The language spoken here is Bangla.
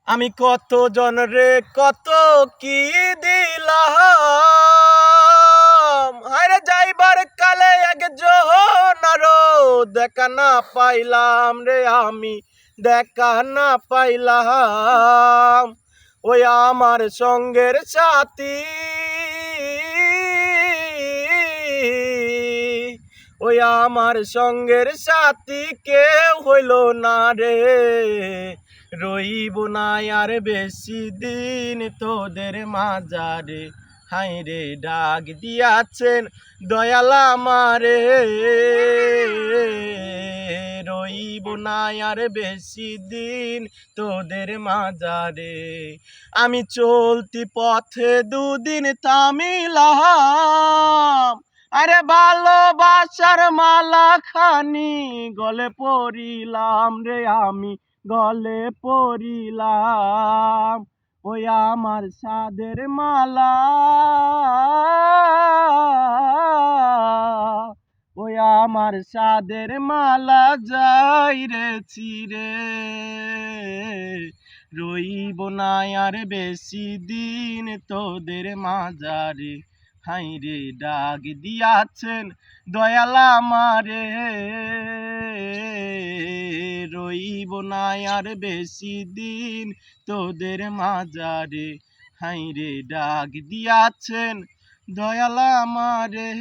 আমি কত জনরে কত কি দিলাম, আরে যাইবার কালে একজন আরো দেখা না পাইলাম রে, আমি দেখা না পাইলাম। ওই আমার সঙ্গের সাথী, ওই আমার সঙ্গের সাথী কেউ হইল না রে, রইব না আর বেশি দিন তোদের মাঝারে। হাই রে ডাক দিয়াছেন দয়াল আমারে, রইব না আর বেশি দিন তোদের মাঝারে। আমি চলতি পথে দুদিন থামিলাম, আরে ভালোবাসার মালা খানি গলে পড়িলাম রে, আমি গলে পড়িলাম। ওই আমার সাদের মালা, ওই আমার সাদের মালা যাই রে চিরে, রইব না আর বেশি দিন তোদের মাঝারে। হাই রে ডাক দিয়াছেন দয়াল আমারে, রইব না আর বেশি দিন তোদের মাঝারে। হাই রে ডাক দিয়াছেন দয়াল আমারে।